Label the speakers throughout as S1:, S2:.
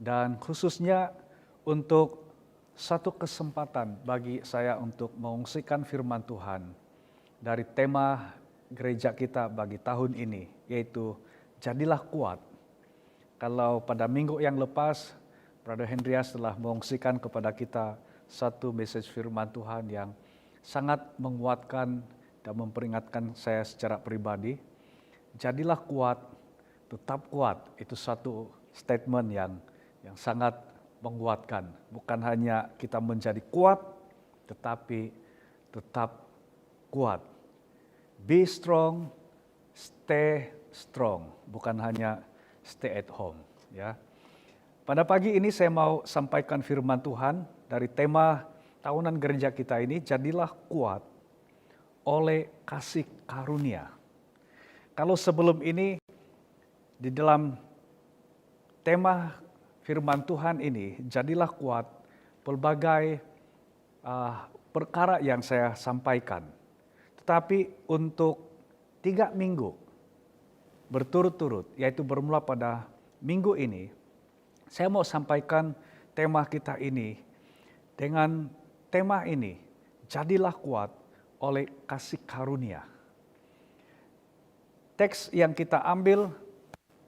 S1: dan khususnya untuk satu kesempatan bagi saya untuk mengungsikan firman Tuhan dari tema gereja kita bagi tahun ini, yaitu Jadilah Kuat. Kalau pada minggu yang lepas, Brother Hendrias telah mengungsikan kepada kita satu message firman Tuhan yang sangat menguatkan dan memperingatkan saya secara pribadi. Jadilah kuat, tetap kuat. Itu satu statement yang sangat menguatkan. Bukan hanya kita menjadi kuat, tetapi tetap kuat. Be strong, stay strong. Bukan hanya stay at home. Ya. Pada pagi ini saya mau sampaikan firman Tuhan dari tema tahunan gereja kita ini, jadilah kuat oleh kasih karunia. Kalau sebelum ini di dalam tema firman Tuhan ini, jadilah kuat, pelbagai perkara yang saya sampaikan. Tetapi untuk 3 minggu berturut-turut, yaitu bermula pada minggu ini, saya mau sampaikan tema kita ini dengan tema ini, jadilah kuat oleh kasih karunia. Teks yang kita ambil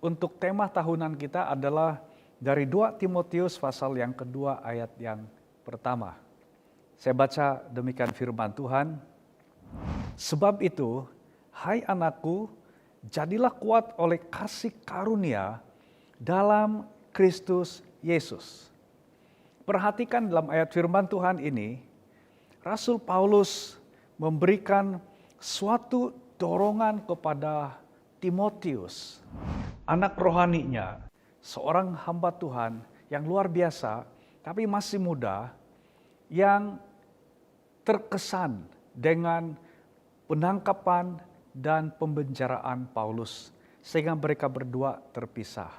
S1: untuk tema tahunan kita adalah dari 2 Timotius pasal yang kedua ayat yang pertama. Saya baca demikian firman Tuhan. Sebab itu, hai anakku, jadilah kuat oleh kasih karunia dalam Kristus Yesus. Perhatikan dalam ayat firman Tuhan ini, Rasul Paulus memberikan suatu dorongan kepada Timotius, anak rohaninya, seorang hamba Tuhan yang luar biasa, tapi masih muda, yang terkesan dengan penangkapan dan pembenjaraan Paulus, sehingga mereka berdua terpisah.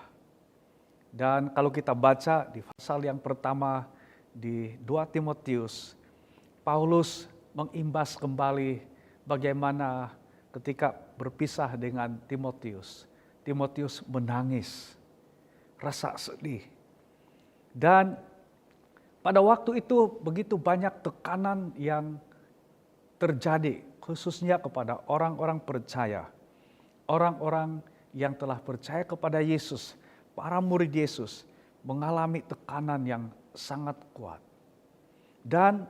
S1: Dan kalau kita baca di pasal yang pertama di 2 Timotius, Paulus mengimbas kembali bagaimana ketika berpisah dengan Timotius. Timotius menangis, rasa sedih. Dan pada waktu itu begitu banyak tekanan yang terjadi, khususnya kepada orang-orang percaya. Orang-orang yang telah percaya kepada Yesus, para murid Yesus, mengalami tekanan yang sangat kuat. Dan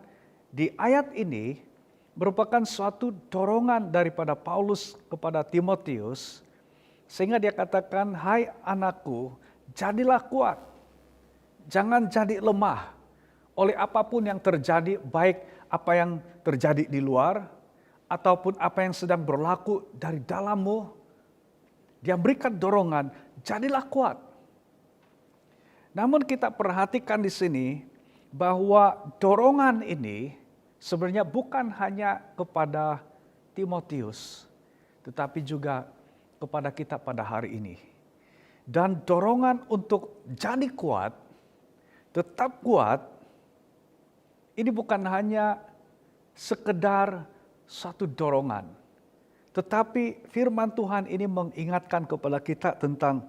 S1: di ayat ini merupakan suatu dorongan daripada Paulus kepada Timotius, sehingga dia katakan, hai anakku, jadilah kuat, jangan jadi lemah oleh apapun yang terjadi, baik apa yang terjadi di luar, ataupun apa yang sedang berlaku dari dalammu. Dia berikan dorongan, jadilah kuat. Namun kita perhatikan di sini, bahwa dorongan ini sebenarnya bukan hanya kepada Timotius, tetapi juga kepada kita pada hari ini. Dan dorongan untuk jadi kuat, tetap kuat, ini bukan hanya sekedar satu dorongan, tetapi firman Tuhan ini mengingatkan kepada kita tentang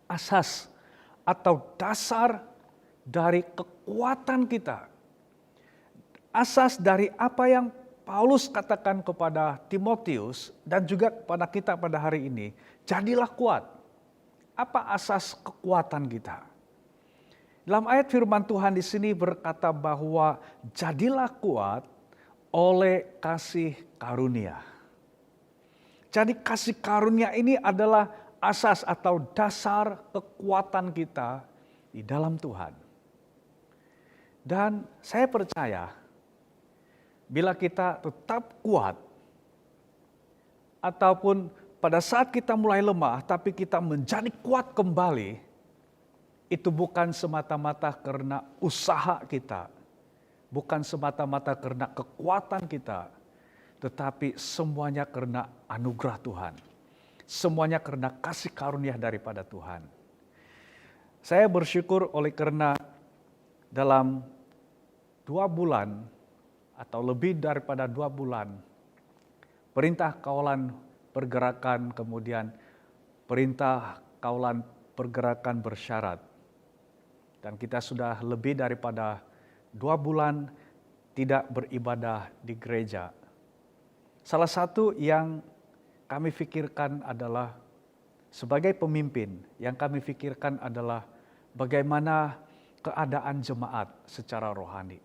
S1: asas atau dasar dari kekuatan kita. Asas dari apa yang Paulus katakan kepada Timotius dan juga kepada kita pada hari ini, jadilah kuat. Apa asas kekuatan kita? Dalam ayat firman Tuhan di sini berkata bahwa jadilah kuat oleh kasih karunia. Jadi kasih karunia ini adalah asas atau dasar kekuatan kita di dalam Tuhan. Dan saya percaya, bila kita tetap kuat, ataupun pada saat kita mulai lemah, tapi kita menjadi kuat kembali, itu bukan semata-mata karena usaha kita, bukan semata-mata karena kekuatan kita, tetapi semuanya karena anugerah Tuhan. Semuanya karena kasih karunia daripada Tuhan. Saya bersyukur oleh karena dalam 2 bulan, atau lebih daripada 2 bulan, perintah kawalan pergerakan, kemudian perintah kawalan pergerakan bersyarat, Dan kita sudah lebih daripada 2 bulan tidak beribadah di gereja. Salah satu yang kami pikirkan adalah sebagai pemimpin, yang kami pikirkan adalah bagaimana keadaan jemaat secara rohani.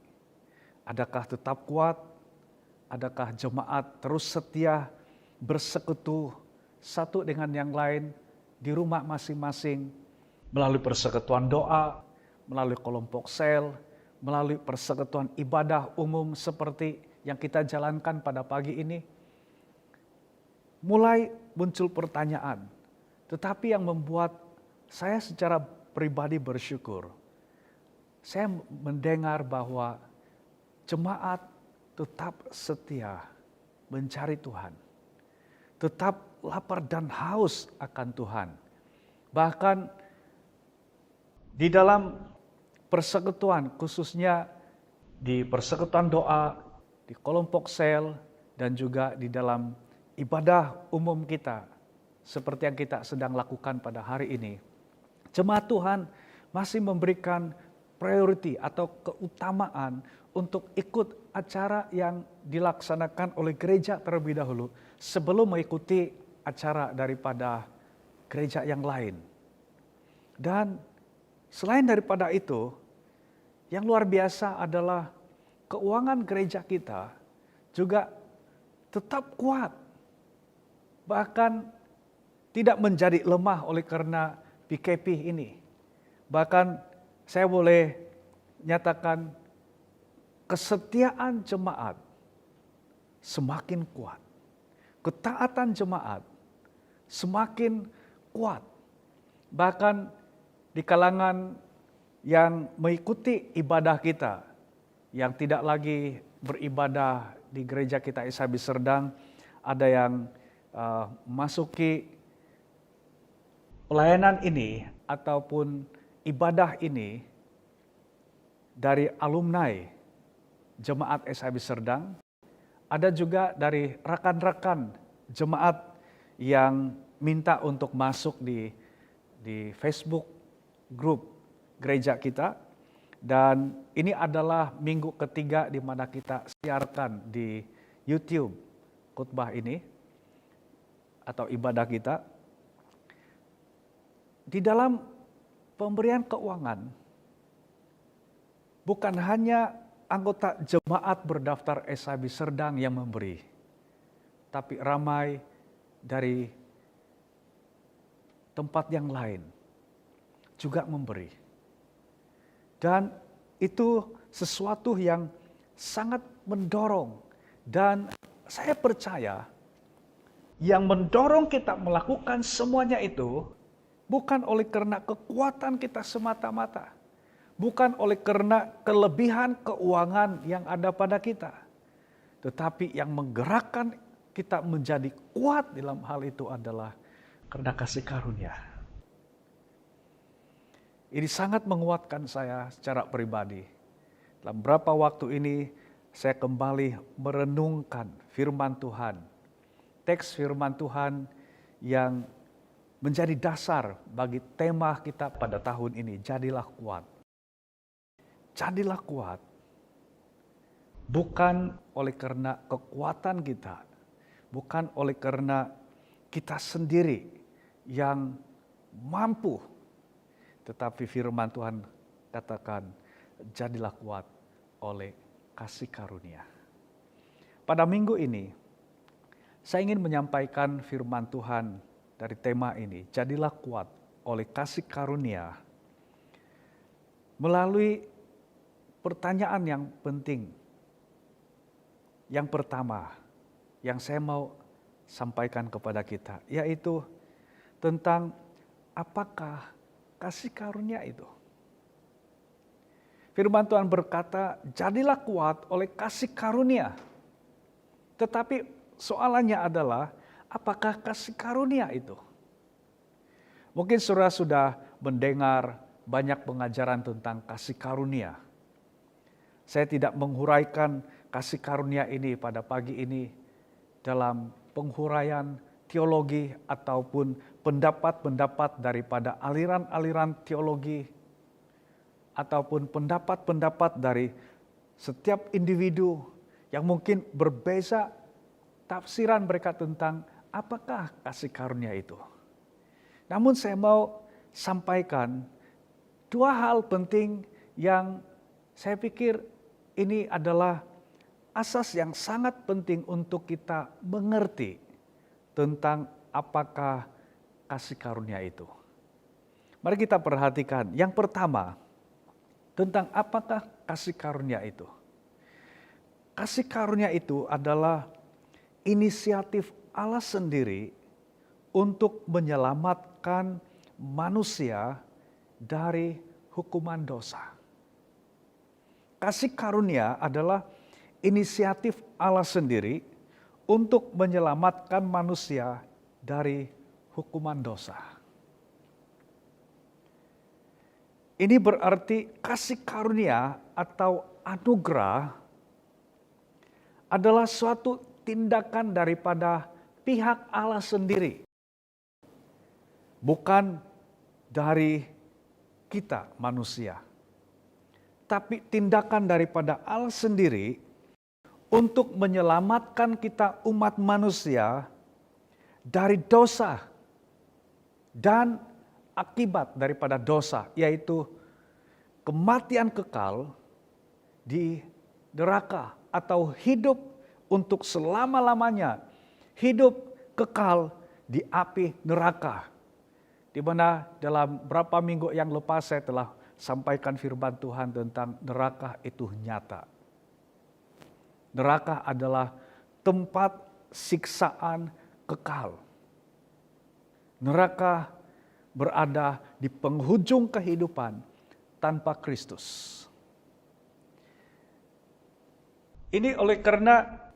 S1: Adakah tetap kuat? Adakah jemaat terus setia bersekutu satu dengan yang lain di rumah masing-masing melalui persekutuan doa, melalui kelompok sel, melalui persekutuan ibadah umum seperti yang kita jalankan pada pagi ini? Mulai muncul pertanyaan, tetapi yang membuat saya secara pribadi bersyukur, saya mendengar bahwa jemaat tetap setia mencari Tuhan, tetap lapar dan haus akan Tuhan. Bahkan di dalam persekutuan, khususnya di persekutuan doa, di kelompok sel, dan juga di dalam ibadah umum kita, seperti yang kita sedang lakukan pada hari ini, jemaat Tuhan masih memberikan priority atau keutamaan untuk ikut acara yang dilaksanakan oleh gereja terlebih dahulu sebelum mengikuti acara daripada gereja yang lain. Dan selain daripada itu, yang luar biasa adalah keuangan gereja kita juga tetap kuat. Bahkan tidak menjadi lemah oleh karena PKP ini. Bahkan saya boleh nyatakan kesetiaan jemaat semakin kuat. Ketaatan jemaat semakin kuat. Bahkan di kalangan yang mengikuti ibadah kita, yang tidak lagi beribadah di gereja kita SHB Serdang, ada yang masuki pelayanan ini ataupun ibadah ini dari alumni jemaat SHB Serdang, ada juga dari rekan-rekan jemaat yang minta untuk masuk di Facebook grup gereja kita. Dan ini adalah minggu ketiga di mana kita siarkan di YouTube khotbah ini atau ibadah kita. Di dalam pemberian keuangan, bukan hanya anggota jemaat berdaftar SHB Serdang yang memberi, tapi ramai dari tempat yang lain juga memberi. Dan itu sesuatu yang sangat mendorong. Dan saya percaya yang mendorong kita melakukan semuanya itu bukan oleh karena kekuatan kita semata-mata. Bukan oleh karena kelebihan keuangan yang ada pada kita. Tetapi yang menggerakkan kita menjadi kuat dalam hal itu adalah karena kasih karunia. Ini sangat menguatkan saya secara pribadi. Dalam beberapa waktu ini saya kembali merenungkan firman Tuhan. Teks firman Tuhan yang menjadi dasar bagi tema kita pada tahun ini, jadilah kuat. Jadilah kuat, bukan oleh karena kekuatan kita, bukan oleh karena kita sendiri yang mampu, tetapi firman Tuhan katakan, jadilah kuat oleh kasih karunia. Pada minggu ini, saya ingin menyampaikan firman Tuhan dari tema ini, jadilah kuat oleh kasih karunia, melalui pertanyaan yang penting. Yang pertama, yang saya mau sampaikan kepada kita, yaitu tentang apakah kasih karunia itu. Firman Tuhan berkata, jadilah kuat oleh kasih karunia. Tetapi soalannya adalah, apakah kasih karunia itu? Mungkin saudara sudah mendengar banyak pengajaran tentang kasih karunia. Saya tidak menghuraikan kasih karunia ini pada pagi ini dalam penghuraian teologi ataupun pendapat-pendapat daripada aliran-aliran teologi ataupun pendapat-pendapat dari setiap individu yang mungkin berbeza tafsiran mereka tentang apakah kasih karunia itu. Namun saya mau sampaikan dua hal penting yang saya pikir ini adalah asas yang sangat penting untuk kita mengerti tentang apakah kasih karunia itu. Mari kita perhatikan. Yang pertama, tentang apakah kasih karunia itu. Kasih karunia itu adalah inisiatif Allah sendiri untuk menyelamatkan manusia dari hukuman dosa. Kasih karunia adalah inisiatif Allah sendiri untuk menyelamatkan manusia dari hukuman dosa. Ini berarti kasih karunia atau anugerah adalah suatu tindakan daripada pihak Allah sendiri. Bukan dari kita manusia. Tapi tindakan daripada Allah sendiri untuk menyelamatkan kita umat manusia dari dosa dan akibat daripada dosa, yaitu kematian kekal di neraka atau hidup untuk selama-lamanya, hidup kekal di api neraka. Di mana dalam beberapa minggu yang lepas saya telah sampaikan firman Tuhan tentang neraka itu nyata. Neraka adalah tempat siksaan kekal. Neraka berada di penghujung kehidupan tanpa Kristus. Ini oleh karena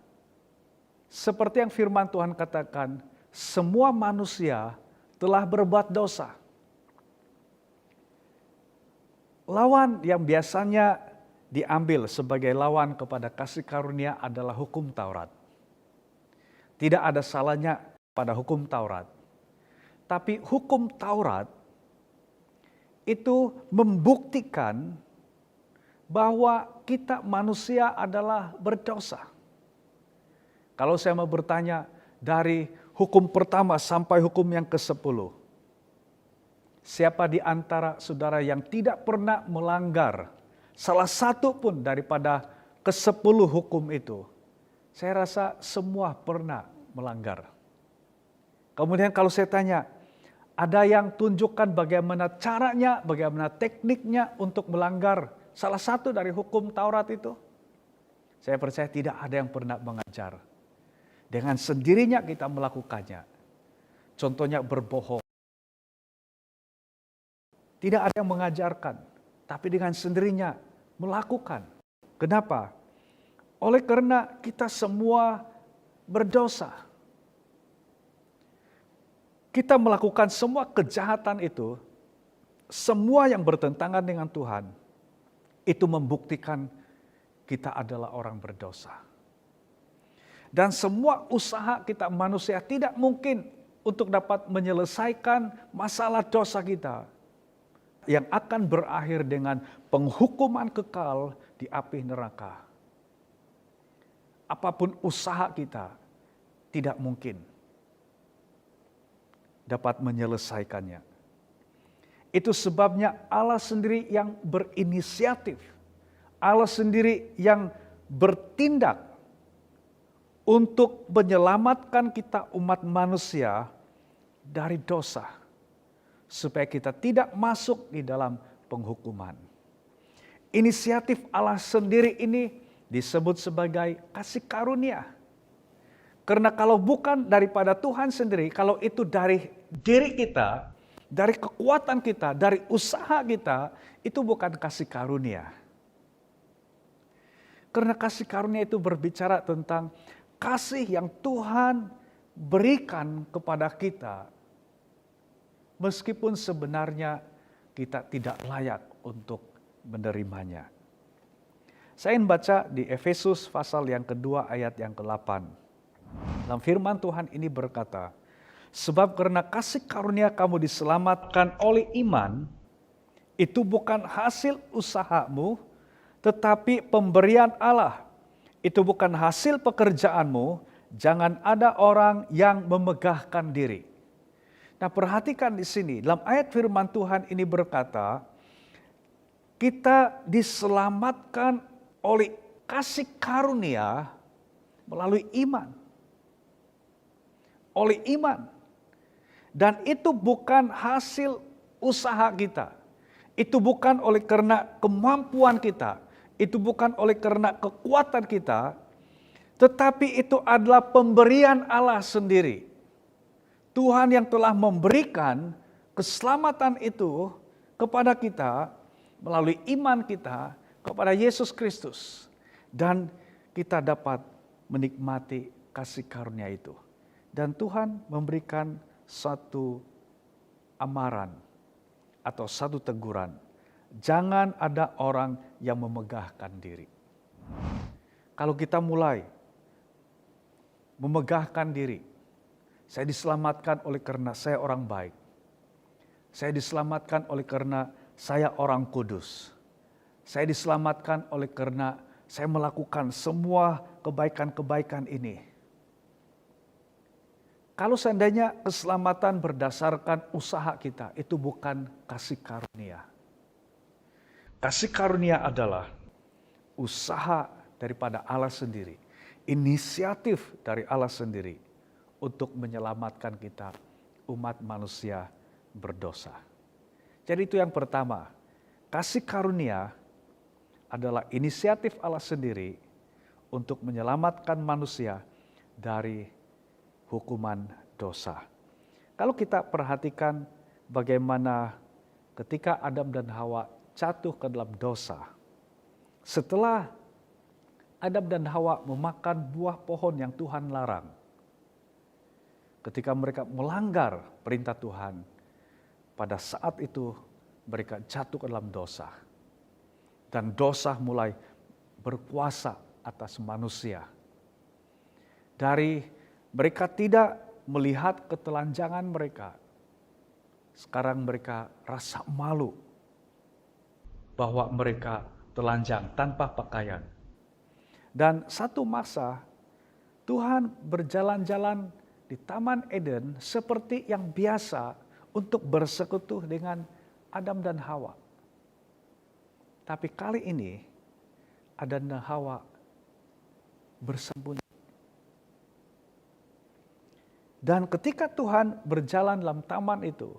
S1: seperti yang firman Tuhan katakan, semua manusia telah berbuat dosa. Lawan yang biasanya diambil sebagai lawan kepada kasih karunia adalah hukum Taurat. Tidak ada salahnya pada hukum Taurat. Tapi hukum Taurat itu membuktikan bahwa kita manusia adalah berdosa. Kalau saya mau bertanya dari hukum pertama sampai hukum yang ke-10. Siapa di antara saudara yang tidak pernah melanggar salah satu pun daripada ke-10 hukum itu? Saya rasa semua pernah melanggar. Kemudian kalau saya tanya, ada yang tunjukkan bagaimana caranya, bagaimana tekniknya untuk melanggar salah satu dari hukum Taurat itu? Saya percaya tidak ada yang pernah mengajar. Dengan sendirinya kita melakukannya. Contohnya berbohong. Tidak ada yang mengajarkan, tapi dengan sendirinya melakukan. Kenapa? Oleh karena kita semua berdosa. Kita melakukan semua kejahatan itu, semua yang bertentangan dengan Tuhan, itu membuktikan kita adalah orang berdosa. Dan semua usaha kita manusia tidak mungkin untuk dapat menyelesaikan masalah dosa kita yang akan berakhir dengan penghukuman kekal di api neraka. Apapun usaha kita tidak mungkin dapat menyelesaikannya. Itu sebabnya Allah sendiri yang berinisiatif. Allah sendiri yang bertindak untuk menyelamatkan kita umat manusia dari dosa. Supaya kita tidak masuk di dalam penghukuman. Inisiatif Allah sendiri ini disebut sebagai kasih karunia. Karena kalau bukan daripada Tuhan sendiri, kalau itu dari diri kita, dari kekuatan kita, dari usaha kita, itu bukan kasih karunia. Karena kasih karunia itu berbicara tentang kasih yang Tuhan berikan kepada kita, meskipun sebenarnya kita tidak layak untuk menerimanya. Saya ingin baca di Efesus pasal yang kedua ayat yang ke-8. Dalam firman Tuhan ini berkata, sebab karena kasih karunia kamu diselamatkan oleh iman, Itu bukan hasil usahamu, tetapi pemberian Allah. Itu bukan hasil pekerjaanmu, jangan ada orang yang memegahkan diri. Nah, perhatikan di sini, dalam ayat firman Tuhan ini berkata, kita diselamatkan oleh kasih karunia melalui iman. Oleh iman. Dan itu bukan hasil usaha kita. Itu bukan oleh karena kemampuan kita. Itu bukan oleh karena kekuatan kita. Tetapi itu adalah pemberian Allah sendiri. Tuhan yang telah memberikan keselamatan itu kepada kita melalui iman kita kepada Yesus Kristus. Dan kita dapat menikmati kasih karunia itu. Dan Tuhan memberikan satu amaran atau satu teguran. Jangan ada orang yang memegahkan diri. Kalau kita mulai memegahkan diri, saya diselamatkan oleh karena saya orang baik. Saya diselamatkan oleh karena saya orang kudus. Saya diselamatkan oleh karena saya melakukan semua kebaikan-kebaikan ini. Kalau seandainya keselamatan berdasarkan usaha kita, itu bukan kasih karunia. Kasih karunia adalah usaha daripada Allah sendiri. Inisiatif dari Allah sendiri untuk menyelamatkan kita, umat manusia berdosa. Jadi itu yang pertama, kasih karunia adalah inisiatif Allah sendiri untuk menyelamatkan manusia dari hukuman dosa. Kalau kita perhatikan bagaimana ketika Adam dan Hawa jatuh ke dalam dosa, setelah Adam dan Hawa memakan buah pohon yang Tuhan larang, ketika mereka melanggar perintah Tuhan, pada saat itu mereka jatuh ke dalam dosa. Dan dosa mulai berkuasa atas manusia. Dari mereka tidak melihat ketelanjangan mereka, sekarang mereka rasa malu bahwa mereka telanjang tanpa pakaian. Dan satu masa Tuhan berjalan-jalan di Taman Eden seperti yang biasa untuk bersekutu dengan Adam dan Hawa. Tapi kali ini Adam dan Hawa bersembunyi. Dan ketika Tuhan berjalan dalam taman itu,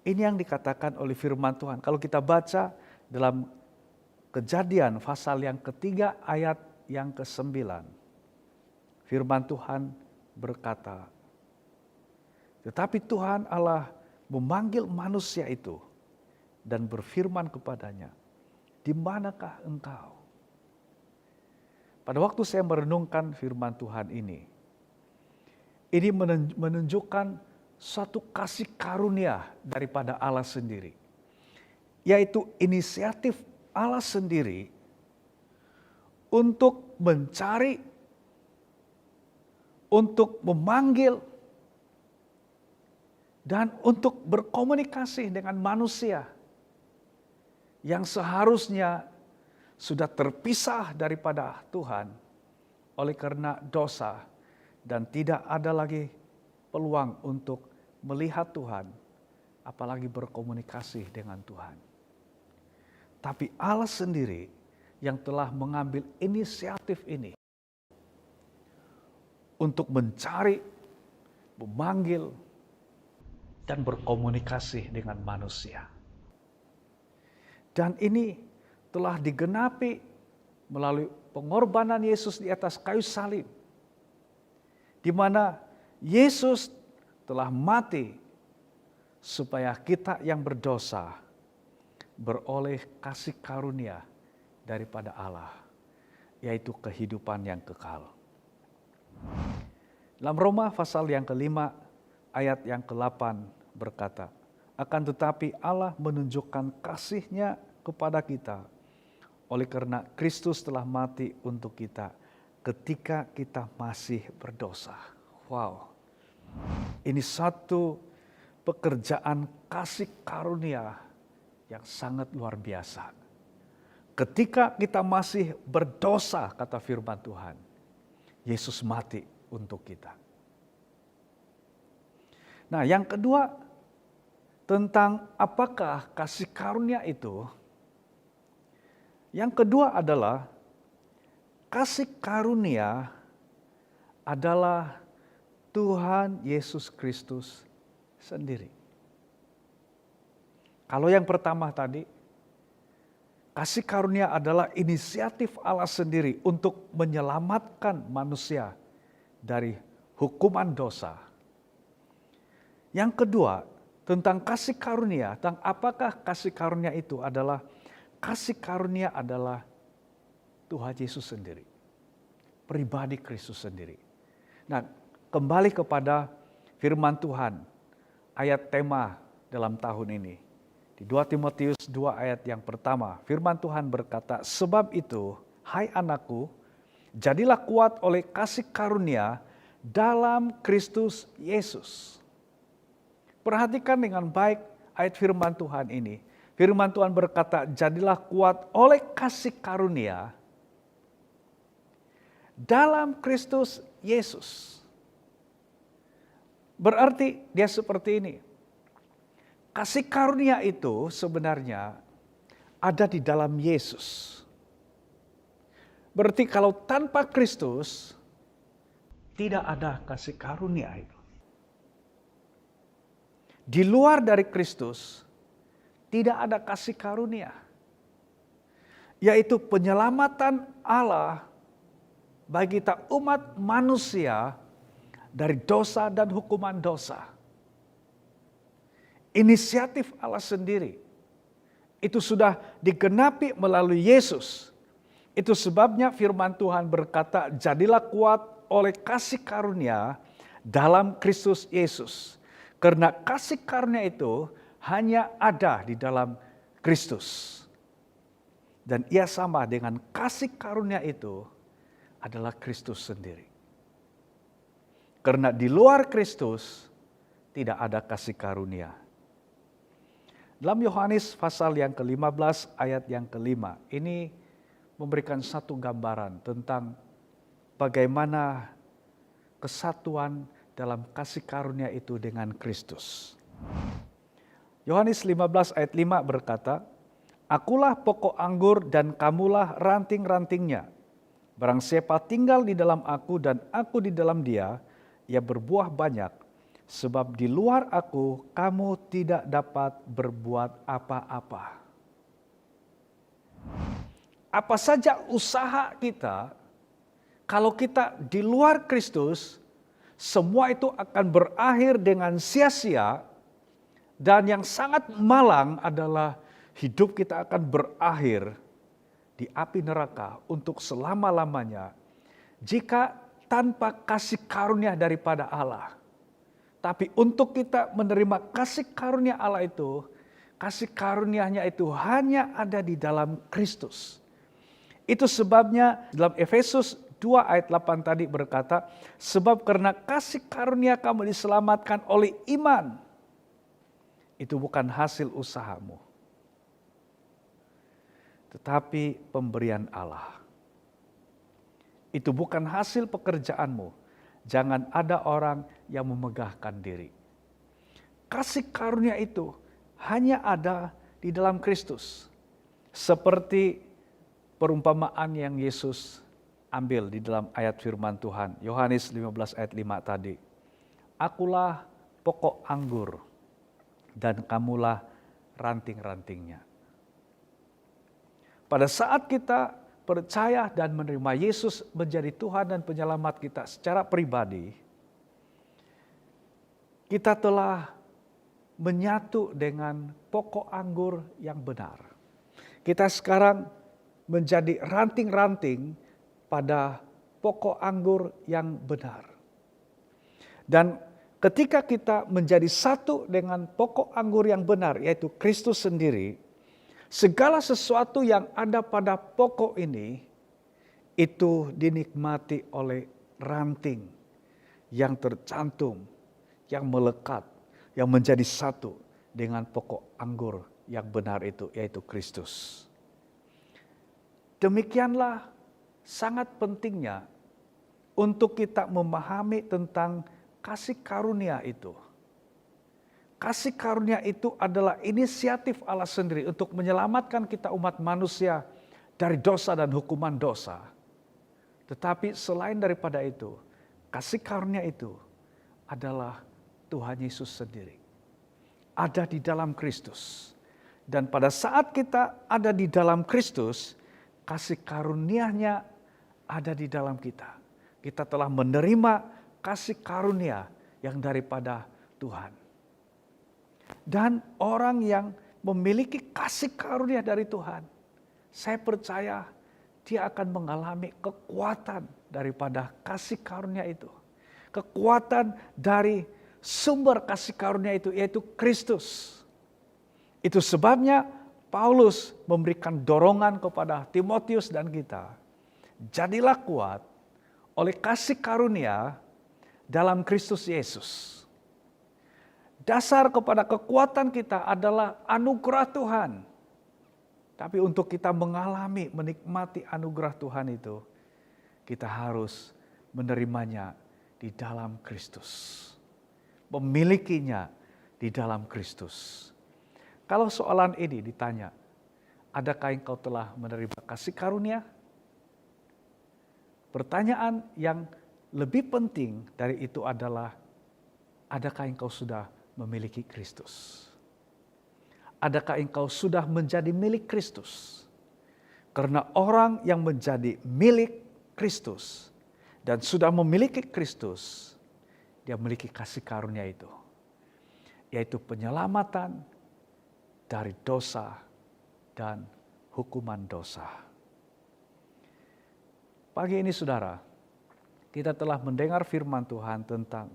S1: ini yang dikatakan oleh firman Tuhan. Kalau kita baca dalam Kejadian pasal yang ketiga ayat yang ke-9. Firman Tuhan berkata, tetapi Tuhan Allah memanggil manusia itu dan berfirman kepadanya, di manakah engkau? Pada waktu saya merenungkan firman Tuhan ini menunjukkan suatu kasih karunia daripada Allah sendiri. Yaitu inisiatif Allah sendiri untuk mencari, untuk memanggil, dan untuk berkomunikasi dengan manusia yang seharusnya sudah terpisah daripada Tuhan oleh karena dosa dan tidak ada lagi peluang untuk melihat Tuhan, apalagi berkomunikasi dengan Tuhan. Tapi Allah sendiri yang telah mengambil inisiatif ini untuk mencari, memanggil, dan berkomunikasi dengan manusia. Dan ini telah digenapi melalui pengorbanan Yesus di atas kayu salib, di mana Yesus telah mati supaya kita yang berdosa beroleh kasih karunia daripada Allah, yaitu kehidupan yang kekal. Dalam Roma pasal yang ke-5 ayat yang ke-8 berkata, akan tetapi Allah menunjukkan kasih-Nya kepada kita oleh karena Kristus telah mati untuk kita ketika kita masih berdosa. Wow, ini satu pekerjaan kasih karunia yang sangat luar biasa. Ketika kita masih berdosa, kata firman Tuhan, Yesus mati untuk kita. Nah, yang kedua, tentang apakah kasih karunia itu? Yang kedua adalah kasih karunia adalah Tuhan Yesus Kristus sendiri. Kalau yang pertama tadi, kasih karunia adalah inisiatif Allah sendiri untuk menyelamatkan manusia dari hukuman dosa. Yang kedua, tentang kasih karunia, tentang apakah kasih karunia itu adalah, kasih karunia adalah Tuhan Yesus sendiri. Pribadi Kristus sendiri. Nah, kembali kepada firman Tuhan, ayat tema dalam tahun ini. Di 2 Timotius 2 ayat yang pertama, firman Tuhan berkata, sebab itu, hai anakku, jadilah kuat oleh kasih karunia dalam Kristus Yesus. Perhatikan dengan baik ayat firman Tuhan ini. Firman Tuhan berkata, jadilah kuat oleh kasih karunia dalam Kristus Yesus. Berarti dia seperti ini. Kasih karunia itu sebenarnya ada di dalam Yesus. Berarti kalau tanpa Kristus, tidak ada kasih karunia itu. Di luar dari Kristus, tidak ada kasih karunia. Yaitu penyelamatan Allah bagi kita umat manusia dari dosa dan hukuman dosa. Inisiatif Allah sendiri. Itu sudah digenapi melalui Yesus. Itu sebabnya firman Tuhan berkata, jadilah kuat oleh kasih karunia dalam Kristus Yesus. Karena kasih karunia itu hanya ada di dalam Kristus. Dan ia sama dengan kasih karunia itu adalah Kristus sendiri. Karena di luar Kristus tidak ada kasih karunia. Dalam Yohanes pasal yang ke-15 ayat yang ke-5, ini memberikan satu gambaran tentang bagaimana kesatuan dalam kasih karunia itu dengan Kristus. Yohanes 15 ayat 5 berkata, akulah pokok anggur dan kamulah ranting-rantingnya. Barang siapa tinggal di dalam aku dan aku di dalam dia, ia berbuah banyak. Sebab di luar aku kamu tidak dapat berbuat apa-apa. Apa saja usaha kita, kalau kita di luar Kristus, semua itu akan berakhir dengan sia-sia, dan yang sangat malang adalah hidup kita akan berakhir di api neraka untuk selama-lamanya jika tanpa kasih karunia daripada Allah. Tapi untuk kita menerima kasih karunia Allah itu, kasih karunia-Nya itu hanya ada di dalam Kristus. Itu sebabnya dalam Efesus 2 ayat 8 tadi berkata, sebab karena kasih karunia kamu diselamatkan oleh iman. Itu bukan hasil usahamu, tetapi pemberian Allah. Itu bukan hasil pekerjaanmu. Jangan ada orang yang memegahkan diri. Kasih karunia itu hanya ada di dalam Kristus. Seperti perumpamaan yang Yesus ambil di dalam ayat firman Tuhan. Yohanes 15 ayat 5 tadi. Akulah pokok anggur dan kamulah ranting-rantingnya. Pada saat kita percaya dan menerima Yesus menjadi Tuhan dan penyelamat kita secara pribadi, kita telah menyatu dengan pokok anggur yang benar. Kita sekarang menjadi ranting-ranting pada pokok anggur yang benar. Dan ketika kita menjadi satu dengan pokok anggur yang benar, yaitu Kristus sendiri, segala sesuatu yang ada pada pokok ini, itu dinikmati oleh ranting yang tercantum, yang melekat, yang menjadi satu dengan pokok anggur yang benar itu, yaitu Kristus. Demikianlah sangat pentingnya untuk kita memahami tentang kasih karunia itu. Kasih karunia itu adalah inisiatif Allah sendiri untuk menyelamatkan kita umat manusia dari dosa dan hukuman dosa. Tetapi selain daripada itu, kasih karunia itu adalah Tuhan Yesus sendiri. Ada di dalam Kristus. Dan pada saat kita ada di dalam Kristus, kasih karunia-Nya ada di dalam kita. Kita telah menerima kasih karunia yang daripada Tuhan. Dan orang yang memiliki kasih karunia dari Tuhan, saya percaya dia akan mengalami kekuatan daripada kasih karunia itu. Kekuatan dari sumber kasih karunia itu, yaitu Kristus. Itu sebabnya Paulus memberikan dorongan kepada Timotius dan kita. Jadilah kuat oleh kasih karunia dalam Kristus Yesus. Dasar kepada kekuatan kita adalah anugerah Tuhan. Tapi untuk kita mengalami, menikmati anugerah Tuhan itu, kita harus menerimanya di dalam Kristus. Memilikinya di dalam Kristus. Kalau soalan ini ditanya, adakah engkau telah menerima kasih karunia? Pertanyaan yang lebih penting dari itu adalah, adakah engkau sudah memiliki Kristus? Adakah engkau sudah menjadi milik Kristus? Karena orang yang menjadi milik Kristus dan sudah memiliki Kristus, dia memiliki kasih karunia itu, yaitu penyelamatan dari dosa dan hukuman dosa. Pagi ini saudara, kita telah mendengar firman Tuhan tentang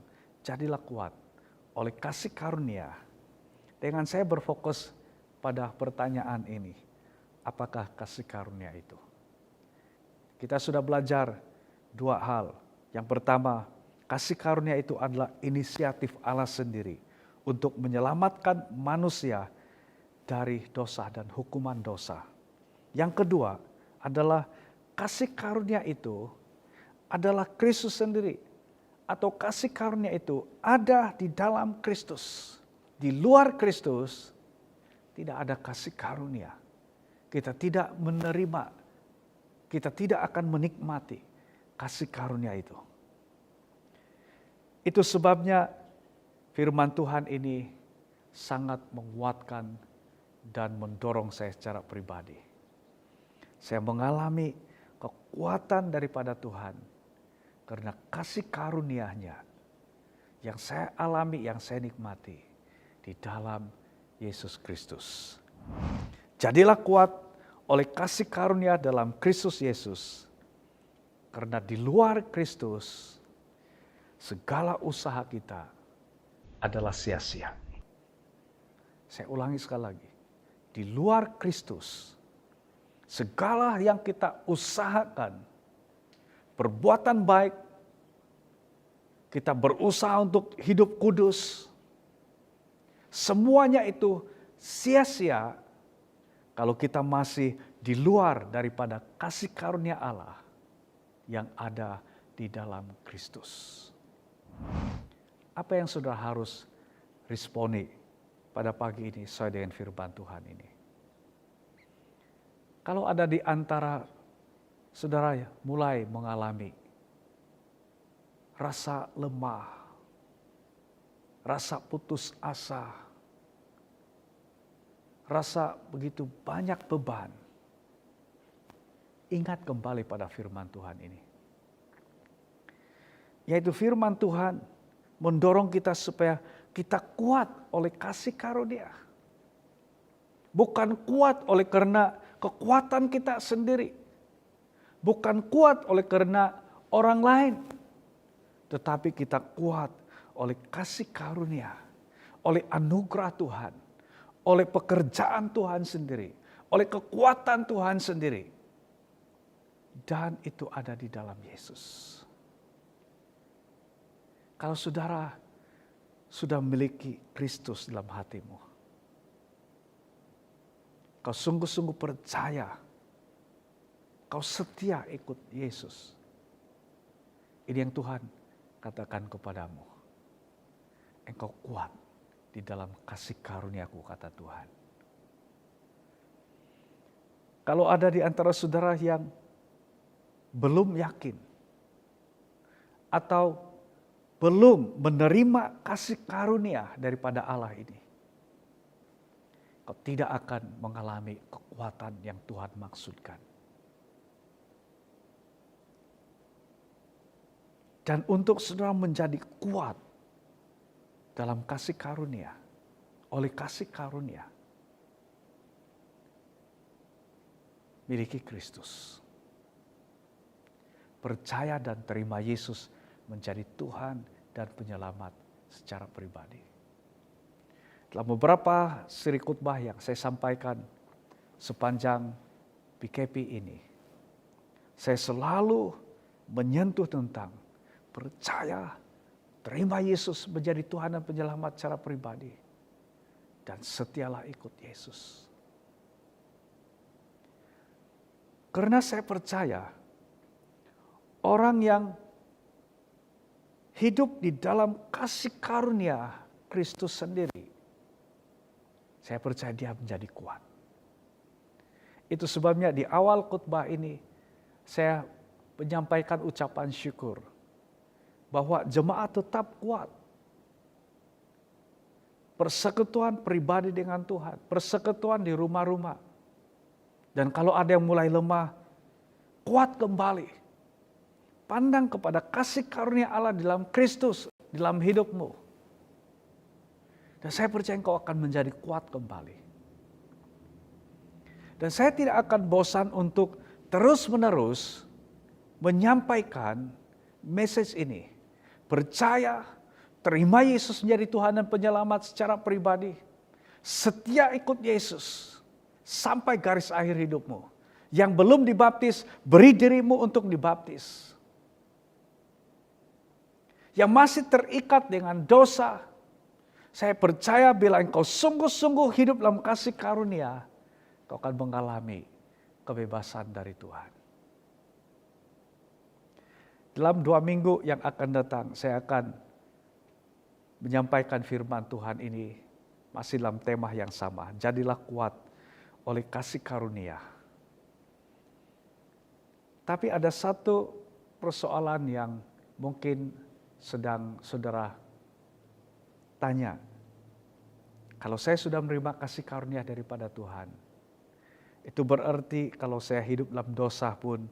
S1: jadilah kuat oleh kasih karunia. Dengan saya berfokus pada pertanyaan ini, apakah kasih karunia itu? Kita sudah belajar dua hal. Yang pertama, kasih karunia itu adalah inisiatif Allah sendiri untuk menyelamatkan manusia dari dosa dan hukuman dosa. Yang kedua adalah kasih karunia itu adalah Kristus sendiri, atau kasih karunia itu ada di dalam Kristus. Di luar Kristus tidak ada kasih karunia. Kita tidak menerima, kita tidak akan menikmati kasih karunia itu. Itu sebabnya firman Tuhan ini sangat menguatkan dan mendorong saya secara pribadi. Saya mengalami kekuatan daripada Tuhan karena kasih karunia-Nya yang saya alami, yang saya nikmati di dalam Yesus Kristus. Jadilah kuat oleh kasih karunia dalam Kristus Yesus, karena di luar Kristus segala usaha kita adalah sia-sia. Saya ulangi sekali lagi, di luar Kristus segala yang kita usahakan, perbuatan baik, kita berusaha untuk hidup kudus, semuanya itu sia-sia kalau kita masih di luar daripada kasih karunia Allah yang ada di dalam Kristus. Apa yang saudara harus responi pada pagi ini sesuai dengan firman Tuhan ini? Kalau ada di antara saudara mulai mengalami rasa lemah, rasa putus asa, rasa begitu banyak beban, ingat kembali pada firman Tuhan ini. Yaitu firman Tuhan mendorong kita supaya kita kuat oleh kasih karunia. Bukan kuat oleh karena kekuatan kita sendiri. Bukan kuat oleh karena orang lain. Tetapi kita kuat oleh kasih karunia, oleh anugerah Tuhan, oleh pekerjaan Tuhan sendiri, oleh kekuatan Tuhan sendiri. Dan itu ada di dalam Yesus. Kalau saudara sudah memiliki Kristus dalam hatimu. Kau sungguh-sungguh percaya, kau setia ikut Yesus. Ini yang Tuhan katakan kepadamu. Engkau kuat di dalam kasih karunia-Ku, kata Tuhan. Kalau ada di antara saudara yang belum yakin atau belum menerima kasih karunia daripada Allah ini, kau tidak akan mengalami kekuatan yang Tuhan maksudkan. Dan untuk saudara menjadi kuat dalam kasih karunia, oleh kasih karunia, miliki Kristus. Percaya dan terima Yesus menjadi Tuhan dan penyelamat secara pribadi. Dalam beberapa siri khotbah yang saya sampaikan sepanjang PKP ini, saya selalu menyentuh tentang percaya, terima Yesus menjadi Tuhan dan penyelamat secara pribadi, dan setialah ikut Yesus. Karena saya percaya orang yang hidup di dalam kasih karunia Kristus sendiri, saya percaya dia menjadi kuat. Itu sebabnya di awal khotbah ini saya menyampaikan ucapan syukur bahwa jemaat tetap kuat. Persekutuan pribadi dengan Tuhan, persekutuan di rumah-rumah. Dan kalau ada yang mulai lemah, kuat kembali. Pandang kepada kasih karunia Allah dalam Kristus, dalam hidupmu. Dan saya percaya engkau akan menjadi kuat kembali. Dan saya tidak akan bosan untuk terus-menerus menyampaikan message ini. Percaya, terima Yesus menjadi Tuhan dan penyelamat secara pribadi. Setia ikut Yesus sampai garis akhir hidupmu. Yang belum dibaptis, beri dirimu untuk dibaptis. Yang masih terikat dengan dosa, saya percaya bila engkau sungguh-sungguh hidup dalam kasih karunia, kau akan mengalami kebebasan dari Tuhan. Dalam 2 minggu yang akan datang, saya akan menyampaikan firman Tuhan ini masih dalam tema yang sama. Jadilah kuat oleh kasih karunia. Tapi ada satu persoalan yang mungkin sedang saudara tanya. Kalau saya sudah menerima kasih karunia daripada Tuhan, itu berarti kalau saya hidup dalam dosa pun,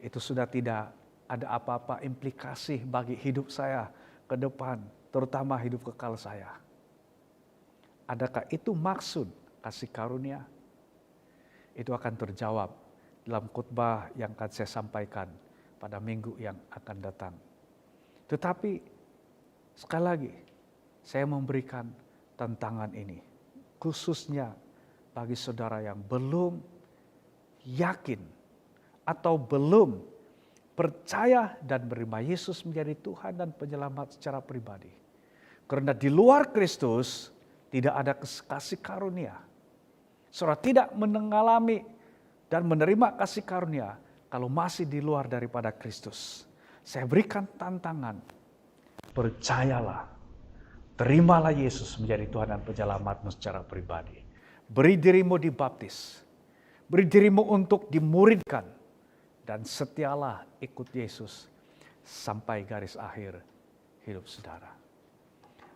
S1: itu sudah tidak ada apa-apa implikasi bagi hidup saya ke depan, terutama hidup kekal saya. Adakah itu maksud kasih karunia? Itu akan terjawab dalam khotbah yang akan saya sampaikan pada minggu yang akan datang. Tetapi sekali lagi, saya memberikan tantangan ini, khususnya bagi saudara yang belum yakin atau belum percaya dan menerima Yesus menjadi Tuhan dan penyelamat secara pribadi. Karena di luar Kristus tidak ada kasih karunia. Saudara tidak mengalami dan menerima kasih karunia kalau masih di luar daripada Kristus. Saya berikan tantangan, percayalah, terimalah Yesus menjadi Tuhan dan penyelamatmu secara pribadi. Beri dirimu dibaptis, beri dirimu untuk dimuridkan, dan setialah ikut Yesus sampai garis akhir hidup saudara.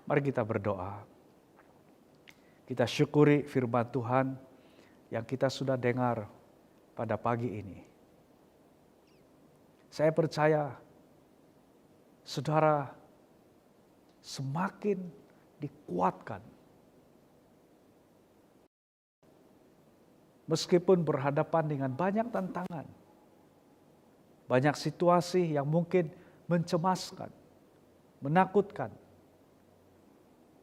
S1: Mari kita berdoa. Kita syukuri firman Tuhan yang kita sudah dengar pada pagi ini. Saya percaya saudara semakin dikuatkan. Meskipun berhadapan dengan banyak tantangan, banyak situasi yang mungkin mencemaskan, menakutkan.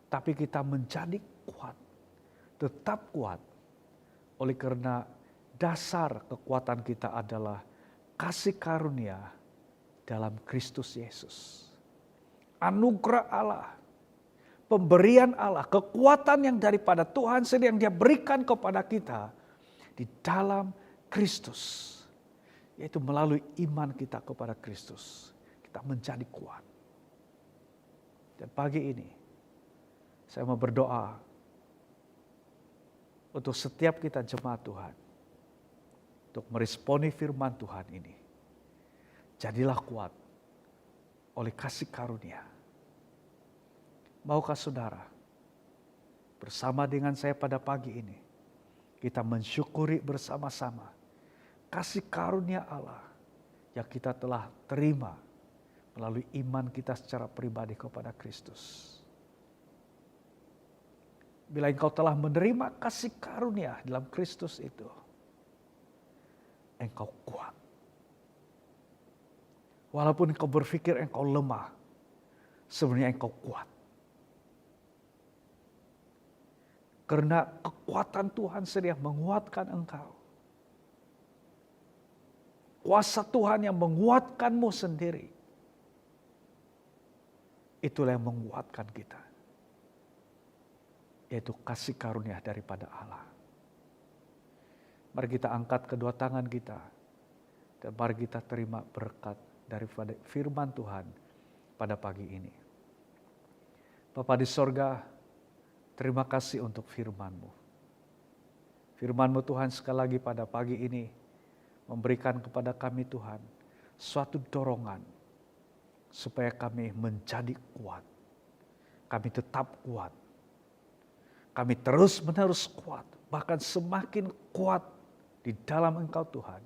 S1: Tapi kita menjadi kuat, tetap kuat. Oleh karena dasar kekuatan kita adalah kasih karunia dalam Kristus Yesus. Anugerah Allah, pemberian Allah, kekuatan yang daripada Tuhan sendiri yang Dia berikan kepada kita di dalam Kristus. Yaitu melalui iman kita kepada Kristus, kita menjadi kuat. Dan pagi ini, saya mau berdoa untuk setiap kita jemaat Tuhan, untuk meresponi firman Tuhan ini. Jadilah kuat oleh kasih karunia. Maukah saudara bersama dengan saya pada pagi ini, kita mensyukuri bersama-sama kasih karunia Allah yang kita telah terima melalui iman kita secara pribadi kepada Kristus. Bila engkau telah menerima kasih karunia dalam Kristus itu, engkau kuat. Walaupun engkau berpikir engkau lemah, sebenarnya engkau kuat. Karena kekuatan Tuhan sendiri yang menguatkan engkau. Kuasa Tuhan yang menguatkanmu sendiri. Itulah yang menguatkan kita. Yaitu kasih karunia daripada Allah. Mari kita angkat kedua tangan kita. Dan mari kita terima berkat daripada firman Tuhan pada pagi ini. Bapa di sorga, terima kasih untuk firman-Mu. Firman-Mu Tuhan sekali lagi pada pagi ini memberikan kepada kami Tuhan suatu dorongan supaya kami menjadi kuat. Kami tetap kuat. Kami terus-menerus kuat, bahkan semakin kuat di dalam Engkau Tuhan.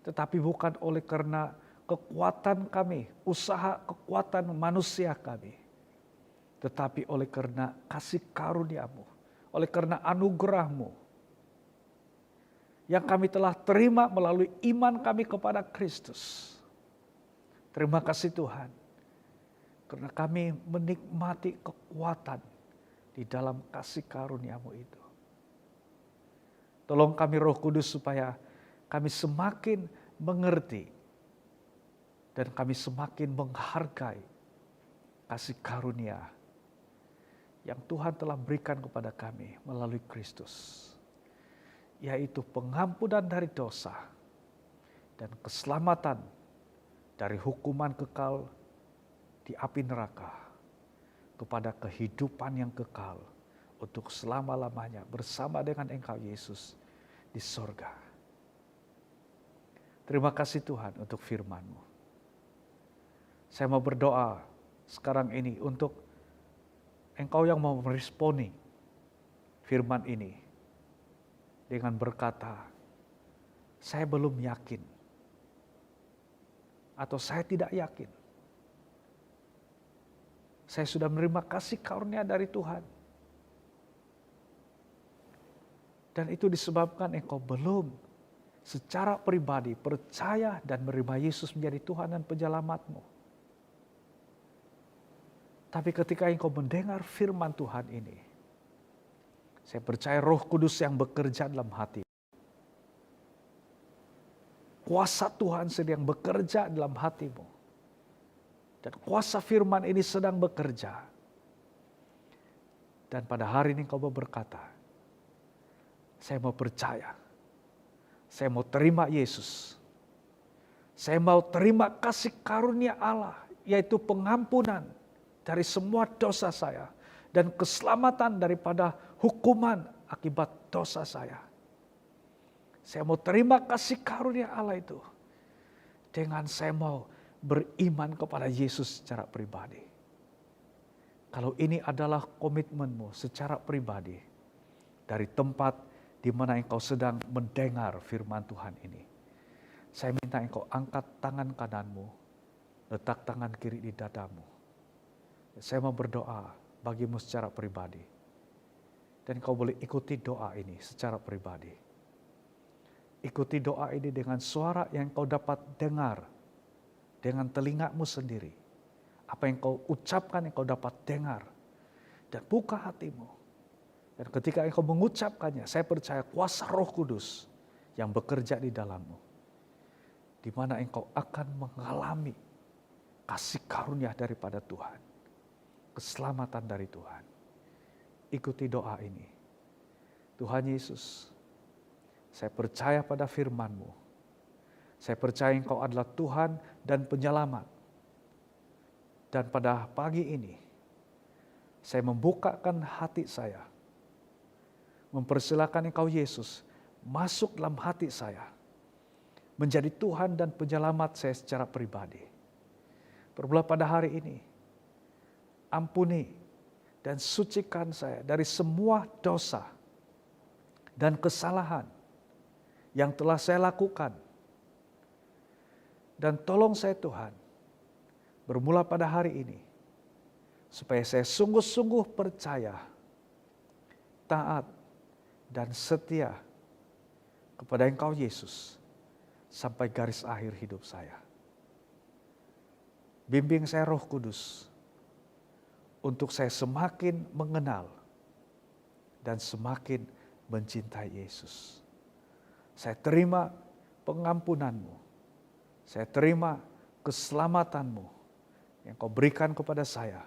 S1: Tetapi bukan oleh karena kekuatan kami, usaha kekuatan manusia kami. Tetapi oleh karena kasih karunia-Mu, oleh karena anugerah-Mu yang kami telah terima melalui iman kami kepada Kristus. Terima kasih Tuhan, karena kami menikmati kekuatan di dalam kasih karunia-Mu itu. Tolong kami Roh Kudus supaya kami semakin mengerti dan kami semakin menghargai kasih karunia yang Tuhan telah berikan kepada kami melalui Kristus. Yaitu pengampunan dari dosa dan keselamatan dari hukuman kekal di api neraka kepada kehidupan yang kekal untuk selama-lamanya bersama dengan Engkau Yesus di sorga. Terima kasih Tuhan untuk firman-Mu. Saya mau berdoa sekarang ini untuk Engkau yang mau meresponi firman ini dengan berkata, saya belum yakin. Atau saya tidak yakin. Saya sudah menerima kasih karunia dari Tuhan. Dan itu disebabkan engkau belum secara pribadi percaya dan menerima Yesus menjadi Tuhan dan Penyelamat-Mu. Tapi ketika engkau mendengar firman Tuhan ini, saya percaya Roh Kudus yang bekerja dalam hati. Kuasa Tuhan sedang bekerja dalam hatimu. Dan kuasa firman ini sedang bekerja. Dan pada hari ini kau berkata, saya mau percaya. Saya mau terima Yesus. Saya mau terima kasih karunia Allah, yaitu pengampunan dari semua dosa saya. Dan keselamatan daripada hukuman akibat dosa saya. Saya mau terima kasih karunia Allah itu. Dengan saya mau beriman kepada Yesus secara pribadi. Kalau ini adalah komitmenmu secara pribadi. Dari tempat di mana engkau sedang mendengar firman Tuhan ini. Saya minta engkau angkat tangan kananmu. Letak tangan kiri di dadamu. Saya mau berdoa bagimu secara pribadi. Dan kau boleh ikuti doa ini secara pribadi. Ikuti doa ini dengan suara yang kau dapat dengar. Dengan telingamu sendiri. Apa yang kau ucapkan yang kau dapat dengar. Dan buka hatimu. Dan ketika engkau mengucapkannya, saya percaya kuasa Roh Kudus yang bekerja di dalammu. Di mana engkau akan mengalami kasih karunia daripada Tuhan. keselamatan dari Tuhan. Ikuti doa ini. Tuhan Yesus, saya percaya pada firman-Mu. Saya percaya Engkau adalah Tuhan dan Penyelamat. Dan pada pagi ini, saya membukakan hati saya, mempersilakan Engkau Yesus masuk dalam hati saya, menjadi Tuhan dan Penyelamat saya secara pribadi. Perbulah pada hari ini, ampuni dan sucikan saya dari semua dosa dan kesalahan yang telah saya lakukan. Dan tolong saya Tuhan, bermula pada hari ini, supaya saya sungguh-sungguh percaya, taat, dan setia kepada Engkau Yesus sampai garis akhir hidup saya. Bimbing saya Roh Kudus untuk saya semakin mengenal dan semakin mencintai Yesus. Saya terima pengampunan-Mu. Saya terima keselamatan-Mu yang Kau berikan kepada saya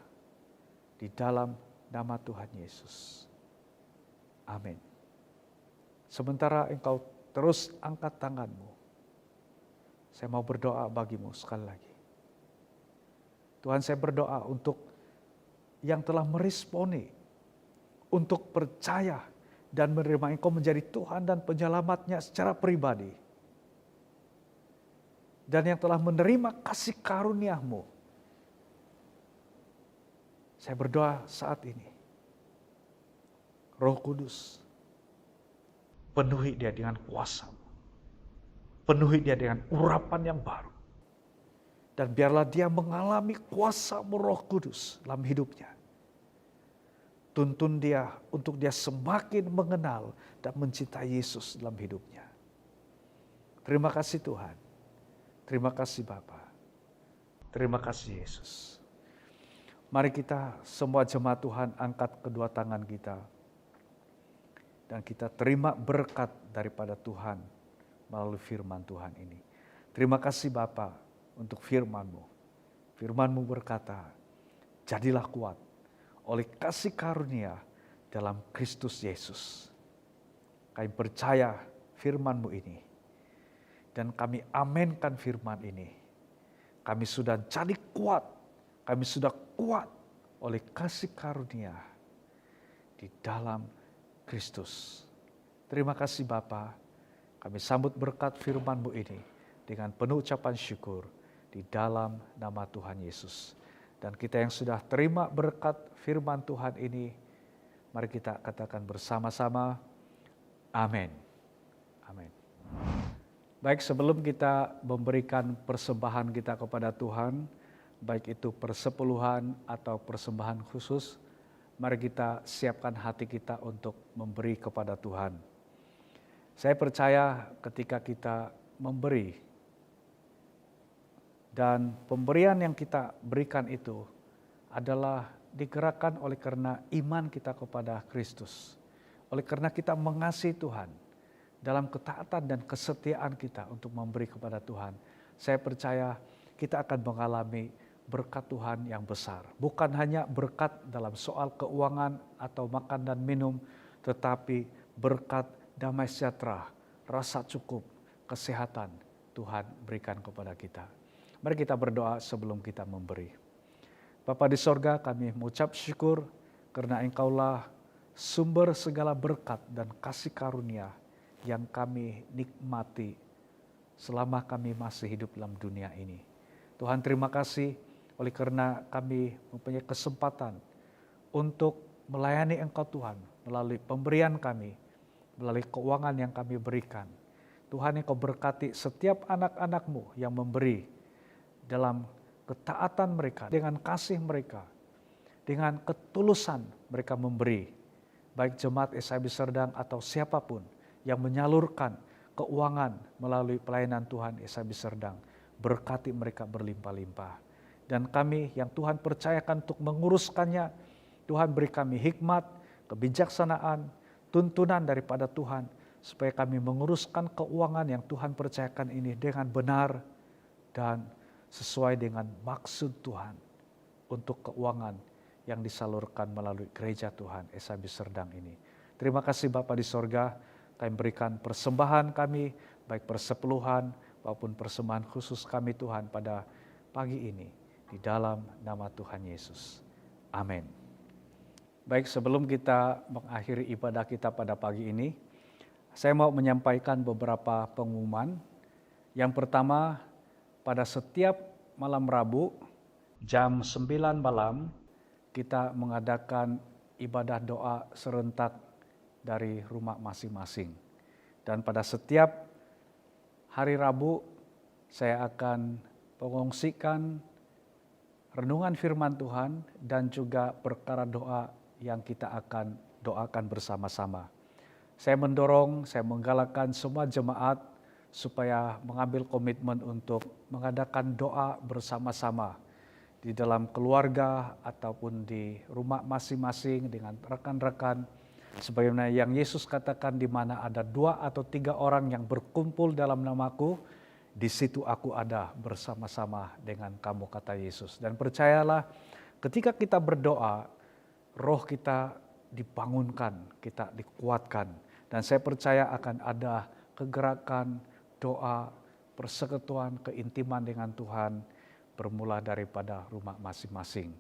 S1: di dalam nama Tuhan Yesus. Amin. Sementara engkau terus angkat tanganmu, saya mau berdoa bagimu sekali lagi. Tuhan, saya berdoa untuk yang telah meresponi, untuk percaya dan menerima Engkau menjadi Tuhan dan Penyelamatnya secara pribadi. Dan yang telah menerima kasih karunia-Mu. Saya berdoa saat ini, Roh Kudus, penuhi dia dengan kuasa-Mu. Penuhi dia dengan urapan yang baru. Dan biarlah dia mengalami kuasa-Mu Roh Kudus dalam hidupnya. Tuntun dia untuk dia semakin mengenal dan mencintai Yesus dalam hidupnya. Terima kasih Tuhan. Terima kasih Bapa. Terima kasih Yesus. Mari kita semua jemaat Tuhan angkat kedua tangan kita. Dan kita terima berkat daripada Tuhan melalui firman Tuhan ini. Terima kasih Bapa untuk firman-Mu. Firman-Mu berkata, jadilah kuat oleh kasih karunia dalam Kristus Yesus. Kami percaya firman-Mu ini. Dan kami amenkan firman ini. Kami sudah jadi kuat. Kami sudah kuat oleh kasih karunia di dalam Kristus. Terima kasih Bapa. Kami sambut berkat firman-Mu ini dengan penuh ucapan syukur di dalam nama Tuhan Yesus. Dan kita yang sudah terima berkat firman Tuhan ini, mari kita katakan bersama-sama, amin. Amin. Baik, sebelum kita memberikan persembahan kita kepada Tuhan, baik itu persepuluhan atau persembahan khusus, mari kita siapkan hati kita untuk memberi kepada Tuhan. Saya percaya ketika kita memberi, dan pemberian yang kita berikan itu adalah digerakkan oleh karena iman kita kepada Kristus. Oleh karena kita mengasihi Tuhan dalam ketaatan dan kesetiaan kita untuk memberi kepada Tuhan. Saya percaya kita akan mengalami berkat Tuhan yang besar. Bukan hanya berkat dalam soal keuangan atau makan dan minum, tetapi berkat damai sejahtera, rasa cukup, kesehatan Tuhan berikan kepada kita. Mari kita berdoa sebelum kita memberi. Bapa di sorga, kami mengucap syukur karena Engkaulah sumber segala berkat dan kasih karunia yang kami nikmati selama kami masih hidup dalam dunia ini. Tuhan, terima kasih oleh karena kami mempunyai kesempatan untuk melayani Engkau Tuhan melalui pemberian kami, melalui keuangan yang kami berikan. Tuhan, Engkau berkati setiap anak-anak-Mu yang memberi dalam ketaatan mereka, dengan kasih mereka, dengan ketulusan mereka memberi. Baik jemaat SIB Serdang atau siapapun yang menyalurkan keuangan melalui pelayanan Tuhan SIB Serdang, berkati mereka berlimpah-limpah. Dan kami yang Tuhan percayakan untuk menguruskannya, Tuhan beri kami hikmat, kebijaksanaan, tuntunan daripada Tuhan, supaya kami menguruskan keuangan yang Tuhan percayakan ini dengan benar dan sesuai dengan maksud Tuhan untuk keuangan yang disalurkan melalui gereja Tuhan SAB Serdang ini. Terima kasih Bapa di sorga, kami berikan persembahan kami, baik persepuluhan maupun persembahan khusus kami Tuhan pada pagi ini, di dalam nama Tuhan Yesus. Amin. Baik, sebelum kita mengakhiri ibadah kita pada pagi ini, saya mau menyampaikan beberapa pengumuman. Yang pertama, pada setiap malam Rabu, jam 9 malam, kita mengadakan ibadah doa serentak dari rumah masing-masing. Dan pada setiap hari Rabu, saya akan mengongsikan renungan firman Tuhan dan juga perkara doa yang kita akan doakan bersama-sama. Saya menggalakkan semua jemaat supaya mengambil komitmen untuk mengadakan doa bersama-sama di dalam keluarga ataupun di rumah masing-masing dengan rekan-rekan. Sebagaimana yang Yesus katakan, di mana ada 2 atau 3 orang yang berkumpul dalam namaku, di situ aku ada bersama-sama dengan kamu, kata Yesus. Dan percayalah, ketika kita berdoa, roh kita dibangunkan, kita dikuatkan. Dan saya percaya akan ada kegerakan, doa, persekutuan, keintiman dengan Tuhan bermula daripada rumah masing-masing.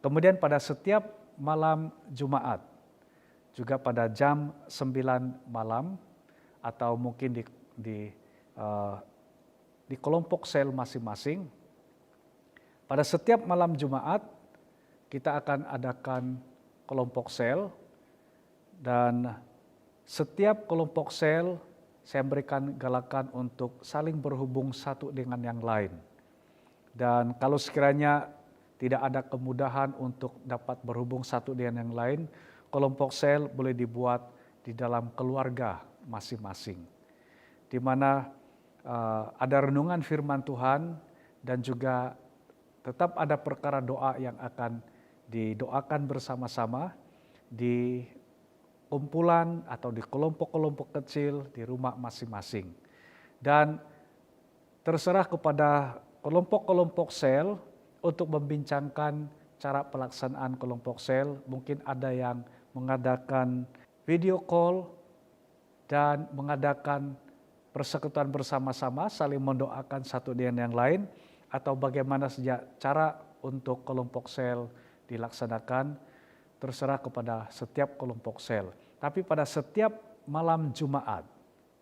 S1: Kemudian pada setiap malam Jumat, juga pada jam 9 malam, atau mungkin di kelompok sel masing-masing, pada setiap malam Jumat kita akan adakan kelompok sel, dan setiap kelompok sel saya berikan galakan untuk saling berhubung satu dengan yang lain. Dan kalau sekiranya tidak ada kemudahan untuk dapat berhubung satu dengan yang lain, kelompok sel boleh dibuat di dalam keluarga masing-masing, di mana ada renungan firman Tuhan dan juga tetap ada perkara doa yang akan didoakan bersama-sama di kumpulan atau di kelompok-kelompok kecil di rumah masing-masing. Dan terserah kepada kelompok-kelompok sel untuk membincangkan cara pelaksanaan kelompok sel. Mungkin ada yang mengadakan video call dan mengadakan persekutuan bersama-sama, saling mendoakan satu dengan yang lain, atau bagaimana saja cara untuk kelompok sel dilaksanakan, terserah kepada setiap kelompok sel. Tapi pada setiap malam Jumat,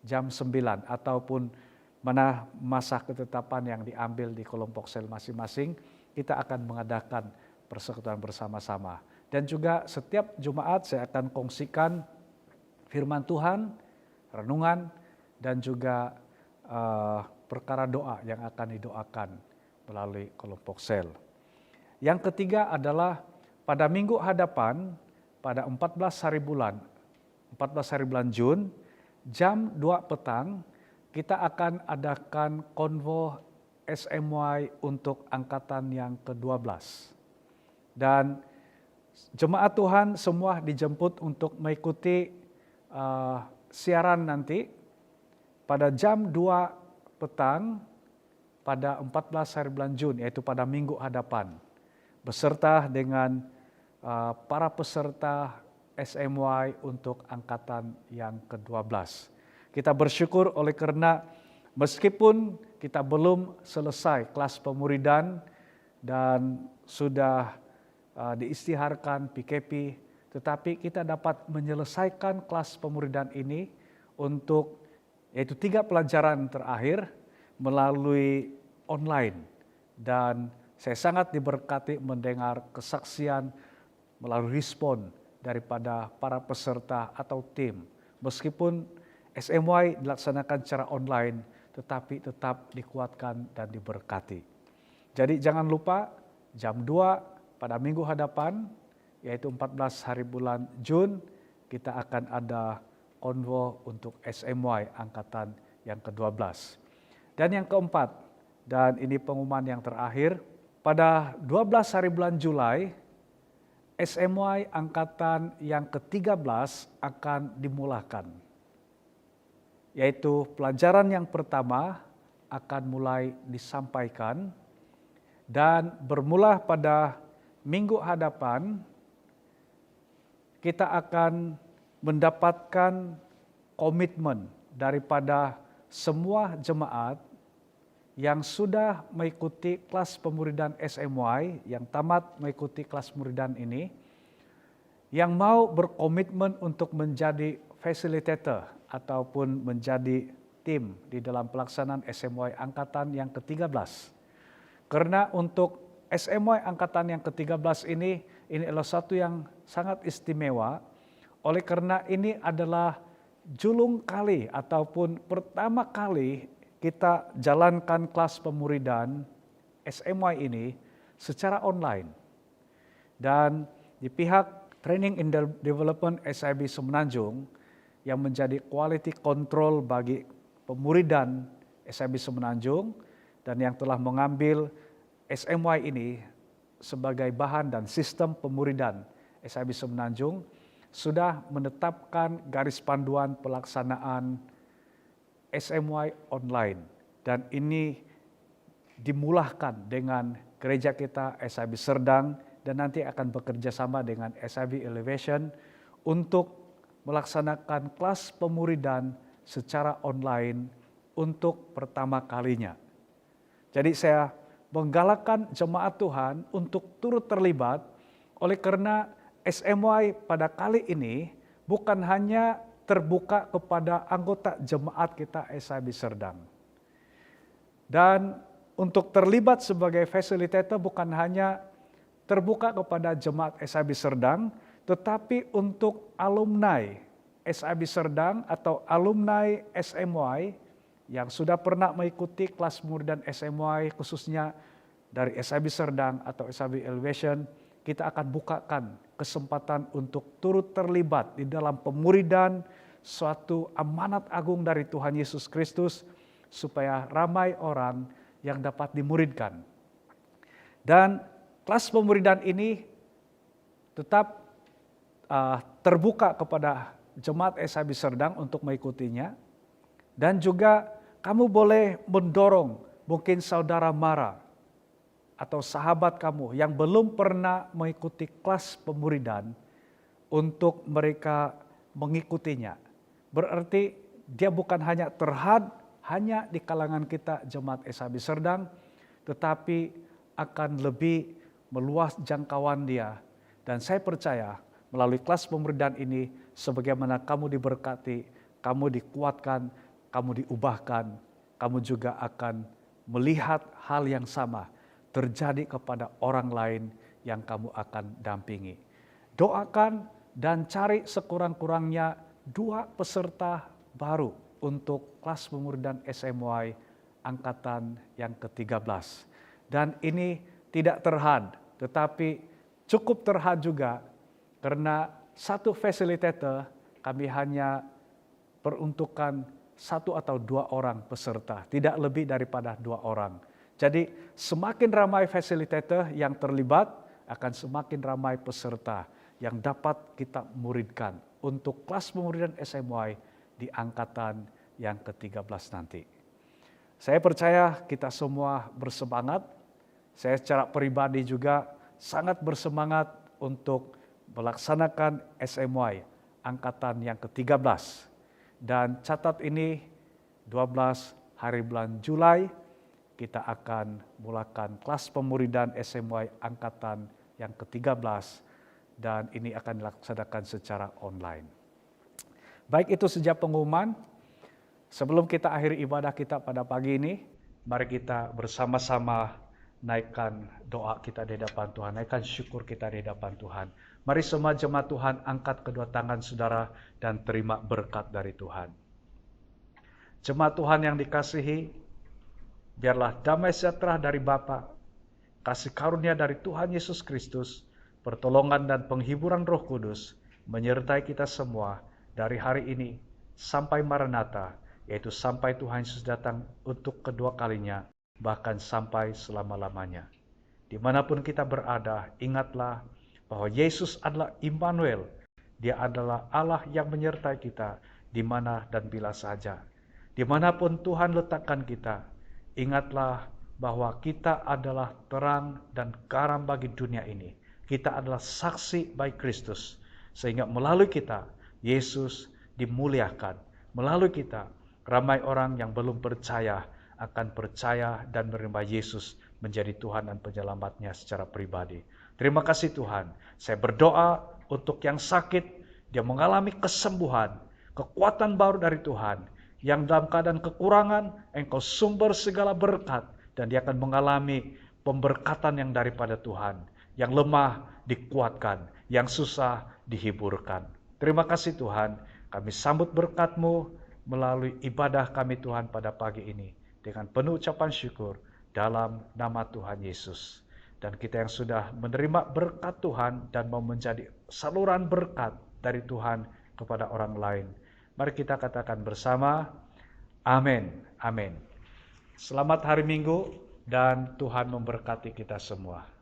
S1: jam 9 ataupun mana masa ketetapan yang diambil di kelompok sel masing-masing, kita akan mengadakan persekutuan bersama-sama. Dan juga setiap Jumat saya akan kongsikan firman Tuhan, renungan, dan juga perkara doa yang akan didoakan melalui kelompok sel. Yang ketiga adalah pada minggu hadapan, pada 14 hari bulan Jun, jam 2 petang, kita akan adakan konvo SMY untuk angkatan yang ke-12. Dan jemaat Tuhan semua dijemput untuk mengikuti siaran nanti pada jam 2 petang pada 14 hari bulan Jun, yaitu pada minggu hadapan, beserta dengan para peserta SMY untuk angkatan yang ke-12. Kita bersyukur oleh karena meskipun kita belum selesai kelas pemuridan dan sudah diistiharkan PKP, tetapi kita dapat menyelesaikan kelas pemuridan ini untuk yaitu 3 pelajaran terakhir melalui online. Dan saya sangat diberkati mendengar kesaksian melalui respon daripada para peserta atau tim. Meskipun SMY dilaksanakan secara online, tetapi tetap dikuatkan dan diberkati. Jadi jangan lupa jam 2 pada minggu hadapan, yaitu 14 hari bulan Jun, kita akan ada konvo untuk SMY angkatan yang ke-12. Dan yang keempat, dan ini pengumuman yang terakhir, pada 12 hari bulan Julai, SMY angkatan yang ke-13 akan dimulakan. Yaitu pelajaran yang pertama akan mulai disampaikan dan bermula pada minggu hadapan kita akan mendapatkan komitmen daripada semua jemaat yang sudah mengikuti kelas pemuridan SMY, yang tamat mengikuti kelas pemuridan ini, yang mau berkomitmen untuk menjadi facilitator ataupun menjadi tim di dalam pelaksanaan SMY Angkatan yang ke-13. Karena untuk SMY Angkatan yang ke-13 ini adalah satu yang sangat istimewa, oleh karena ini adalah julung kali ataupun pertama kali kita jalankan kelas pemuridan SMY ini secara online. Dan di pihak Training and Development SIB Semenanjung yang menjadi quality control bagi pemuridan SIB Semenanjung dan yang telah mengambil SMY ini sebagai bahan dan sistem pemuridan SIB Semenanjung sudah menetapkan garis panduan pelaksanaan SMY online, dan ini dimulahkan dengan gereja kita SIB Serdang dan nanti akan bekerja sama dengan SIB Elevation untuk melaksanakan kelas pemuridan secara online untuk pertama kalinya. Jadi saya menggalakkan jemaat Tuhan untuk turut terlibat, oleh karena SMY pada kali ini bukan hanya terbuka kepada anggota jemaat kita SIB Serdang. Dan untuk terlibat sebagai fasilitator bukan hanya terbuka kepada jemaat SIB Serdang, tetapi untuk alumni SIB Serdang atau alumni SMY yang sudah pernah mengikuti kelas pemuridan SMY khususnya dari SIB Serdang atau SIB Elevation, kita akan bukakan kesempatan untuk turut terlibat di dalam pemuridan, suatu amanat agung dari Tuhan Yesus Kristus supaya ramai orang yang dapat dimuridkan. Dan kelas pemuridan ini tetap terbuka kepada jemaat SIB Serdang untuk mengikutinya, dan juga kamu boleh mendorong mungkin saudara mara atau sahabat kamu yang belum pernah mengikuti kelas pemuridan untuk mereka mengikutinya. Berarti dia bukan hanya terhad hanya di kalangan kita jemaat SIB Serdang, tetapi akan lebih meluas jangkauan dia. Dan saya percaya melalui kelas pemuridan ini, sebagaimana kamu diberkati, kamu dikuatkan, kamu diubahkan, kamu juga akan melihat hal yang sama terjadi kepada orang lain yang kamu akan dampingi. Doakan dan cari sekurang-kurangnya 2 peserta baru untuk kelas pemuridan SMY Angkatan yang ke-13. Dan ini tidak terhad, tetapi cukup terhad juga karena satu fasilitator kami hanya peruntukkan 1 atau 2 orang peserta, tidak lebih daripada 2 orang. Jadi semakin ramai fasilitator yang terlibat, akan semakin ramai peserta yang dapat kita muridkan untuk kelas pemuridan SMY di angkatan yang ke-13 nanti. Saya percaya kita semua bersemangat. Saya secara pribadi juga sangat bersemangat untuk melaksanakan SMY angkatan yang ke-13. Dan catat ini 12 hari bulan Julai kita akan mulakan kelas pemuridan SMY angkatan yang ke-13 dan ini akan dilaksanakan secara online. Baik, itu saja pengumuman. Sebelum kita akhiri ibadah kita pada pagi ini, mari kita bersama-sama naikkan doa kita di hadapan Tuhan, naikkan syukur kita di hadapan Tuhan. Mari semua jemaat Tuhan angkat kedua tangan saudara dan terima berkat dari Tuhan. Jemaat Tuhan yang dikasihi, biarlah damai sejahtera dari Bapa, kasih karunia dari Tuhan Yesus Kristus, pertolongan dan penghiburan Roh Kudus menyertai kita semua dari hari ini sampai Maranatha, yaitu sampai Tuhan Yesus datang untuk kedua kalinya, bahkan sampai selama-lamanya. Dimanapun kita berada, ingatlah bahwa Yesus adalah Immanuel. Dia adalah Allah yang menyertai kita di mana dan bila saja. Dimanapun Tuhan letakkan kita, ingatlah bahwa kita adalah terang dan garam bagi dunia ini. Kita adalah saksi baik Kristus. Sehingga melalui kita, Yesus dimuliakan. Melalui kita, ramai orang yang belum percaya akan percaya dan menerima Yesus menjadi Tuhan dan penyelamatnya secara pribadi. Terima kasih Tuhan. Saya berdoa untuk yang sakit, dia mengalami kesembuhan, kekuatan baru dari Tuhan. Yang dalam keadaan kekurangan, Engkau sumber segala berkat, dan dia akan mengalami pemberkatan yang daripada Tuhan. Yang lemah dikuatkan, yang susah dihiburkan. Terima kasih Tuhan, kami sambut berkat-Mu melalui ibadah kami Tuhan pada pagi ini. Dengan penuh ucapan syukur dalam nama Tuhan Yesus. Dan kita yang sudah menerima berkat Tuhan dan mau menjadi saluran berkat dari Tuhan kepada orang lain. Mari kita katakan bersama, amin, amin. Selamat hari Minggu dan Tuhan memberkati kita semua.